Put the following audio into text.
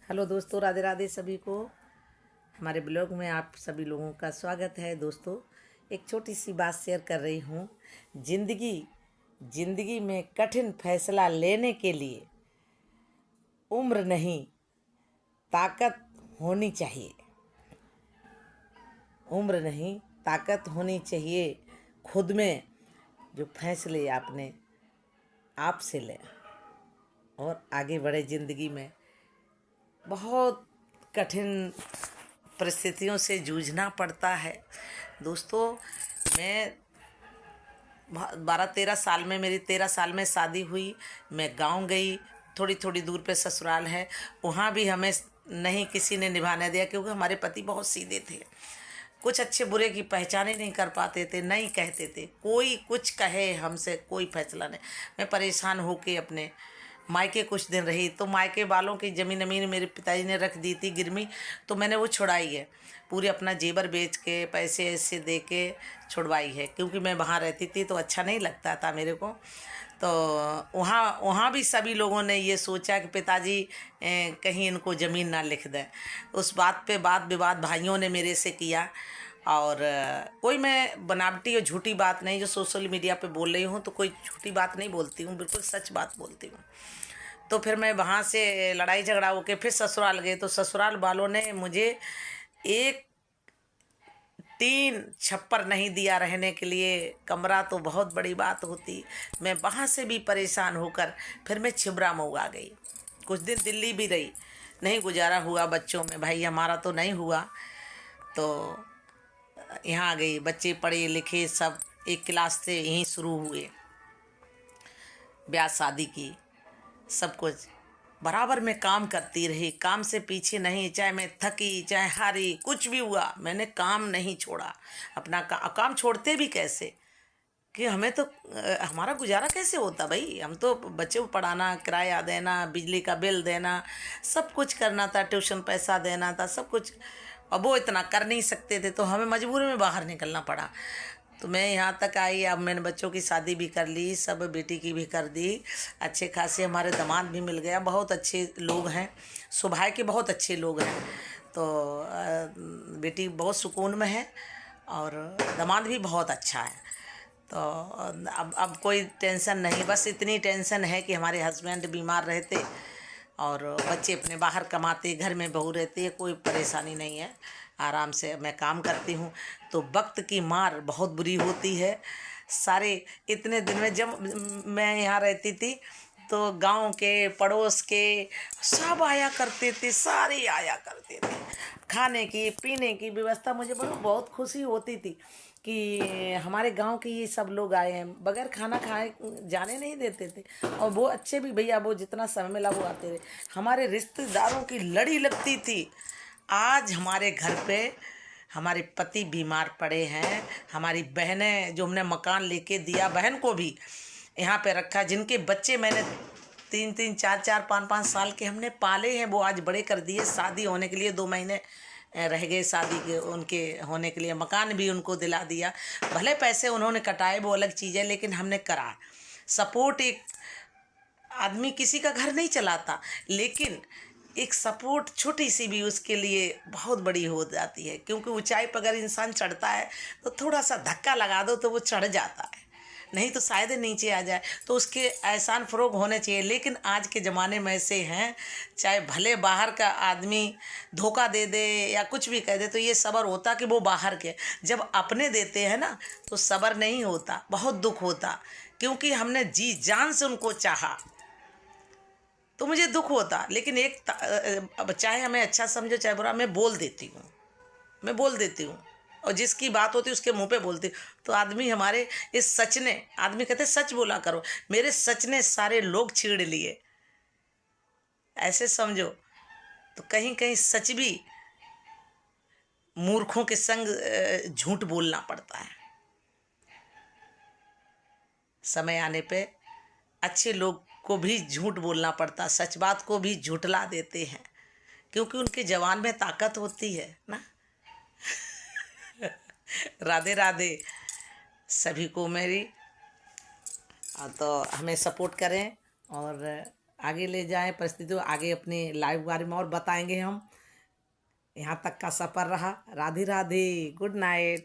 Hello दोस्तों, राधे राधे सभी को। हमारे ब्लॉग में आप सभी लोगों का स्वागत है। दोस्तों, एक छोटी सी बात शेयर कर रही हूँ। जिंदगी में कठिन फैसला लेने के लिए उम्र नहीं, ताकत होनी चाहिए। उम्र नहीं, ताकत होनी चाहिए। खुद में जो फैसले आपने आप से लें और आगे बढ़े। ज़िंदगी में बहुत कठिन परिस्थितियों से जूझना पड़ता है। दोस्तों, मैं 12-13 साल में, मेरी 13 साल में शादी हुई। मैं गांव गई, थोड़ी थोड़ी दूर पे ससुराल है। वहाँ भी हमें नहीं किसी ने निभाने दिया, क्योंकि हमारे पति बहुत सीधे थे। कुछ अच्छे बुरे की पहचान ही नहीं कर पाते थे, नहीं कहते थे। कोई कुछ कहे, हमसे कोई फैसला नहीं। मैं परेशान होके अपने मायके कुछ दिन रही, तो मायके वालों की ज़मीन अमीन मेरे पिताजी ने रख दी थी गिरवी, तो मैंने वो छुड़ाई है। पूरे अपना जेवर बेच के, पैसे ऐसे दे के छुड़वाई है, क्योंकि मैं वहाँ रहती थी तो अच्छा नहीं लगता था मेरे को। तो वहाँ वहाँ भी सभी लोगों ने ये सोचा कि पिताजी कहीं इनको ज़मीन ना लिख दें। उस बात पे वाद विवाद भाइयों ने मेरे से किया। और कोई मैं बनावटी और झूठी बात नहीं जो सोशल मीडिया पे बोल रही हूँ, तो कोई झूठी बात नहीं बोलती हूँ, बिल्कुल सच बात बोलती हूँ। तो फिर मैं वहाँ से लड़ाई झगड़ा होके फिर ससुराल गए, तो ससुराल वालों ने मुझे एक तीन छप्पर नहीं दिया रहने के लिए। कमरा तो बहुत बड़ी बात होती। मैं वहाँ से भी परेशान होकर फिर मैं छिबरा मऊ आ गई। कुछ दिन दिल्ली भी रही, नहीं गुजारा हुआ बच्चों में, भाई हमारा तो नहीं हुआ। तो यहाँ आ गई। बच्चे पढ़े लिखे सब एक क्लास से यहीं शुरू हुए। ब्याह शादी की, सब कुछ बराबर में काम करती रही। काम से पीछे नहीं, चाहे मैं थकी चाहे हारी, कुछ भी हुआ, मैंने काम नहीं छोड़ा। अपना काम छोड़ते भी कैसे, कि हमें तो हमारा गुजारा कैसे होता भाई। हम तो बच्चे को पढ़ाना, किराया देना, बिजली का बिल देना, सब कुछ करना था, ट्यूशन पैसा देना था, सब कुछ। अब वो इतना कर नहीं सकते थे, तो हमें मजबूरी में बाहर निकलना पड़ा। तो मैं यहाँ तक आई। अब मैंने बच्चों की शादी भी कर ली, सब बेटी की भी कर दी। अच्छे खासे हमारे दामाद भी मिल गया, बहुत अच्छे लोग हैं, स्वभाव के बहुत अच्छे लोग हैं। तो बेटी बहुत सुकून में है और दामाद भी बहुत अच्छा है। तो अब कोई टेंशन नहीं, बस इतनी टेंशन है कि हमारे हस्बैंड बीमार रहते और बच्चे अपने बाहर कमाते, घर में बहू रहती है, कोई परेशानी नहीं है। आराम से मैं काम करती हूँ। तो वक्त की मार बहुत बुरी होती है। सारे इतने दिन में जब मैं यहाँ रहती थी, तो गांव के, पड़ोस के सब आया करते थे, सारे आया करते थे। खाने की पीने की व्यवस्था, मुझे बहुत खुशी होती थी कि हमारे गांव के ये सब लोग आए हैं। बगैर खाना खाए जाने नहीं देते थे। और वो अच्छे भी भैया, वो जितना समय मिला वो आते रहे। हमारे रिश्तेदारों की लड़ी लगती थी। आज हमारे घर पे हमारे पति बीमार पड़े हैं। हमारी बहनें, जो हमने मकान लेके दिया, बहन को भी यहाँ पे रखा, जिनके बच्चे मैंने 3-3, 4-4, 5-5 साल के हमने पाले हैं, वो आज बड़े कर दिए। शादी होने के लिए 2 महीने रह गए शादी के उनके होने के लिए, मकान भी उनको दिला दिया। भले पैसे उन्होंने कटाए, वो अलग चीज़ है, लेकिन हमने करा सपोर्ट। एक आदमी किसी का घर नहीं चलाता, लेकिन एक सपोर्ट छोटी सी भी उसके लिए बहुत बड़ी हो जाती है। क्योंकि ऊंचाई पर अगर इंसान चढ़ता है तो थोड़ा सा धक्का लगा दो तो वो चढ़ जाता है, नहीं तो शायद नीचे आ जाए। तो उसके एहसान फरोग होने चाहिए। लेकिन आज के ज़माने में ऐसे हैं, चाहे भले बाहर का आदमी धोखा दे दे या कुछ भी कह दे, तो ये सब्र होता कि वो बाहर के। जब अपने देते हैं ना, तो सब्र नहीं होता, बहुत दुख होता, क्योंकि हमने जी जान से उनको चाहा, तो मुझे दुख होता। लेकिन अब चाहे हमें अच्छा समझो चाहे बुरा, मैं बोल देती हूँ, मैं बोल देती हूँ। और जिसकी बात होती है उसके मुंह पे बोलती हूँ। तो आदमी हमारे इस सच ने, आदमी कहते सच बोला करो, मेरे सच ने सारे लोग छीड़ लिए, ऐसे समझो। तो कहीं कहीं सच भी मूर्खों के संग झूठ बोलना पड़ता है। समय आने पे अच्छे लोग को भी झूठ बोलना पड़ता, सच बात को भी झूठला देते हैं, क्योंकि उनके जवान में ताकत होती है ना। राधे राधे सभी को मेरी। तो हमें सपोर्ट करें और आगे ले जाएं परिस्थितियों, आगे अपने लाइफ बारे में और बताएंगे हम। यहाँ तक का सफ़र रहा। Radhe Radhe, good night.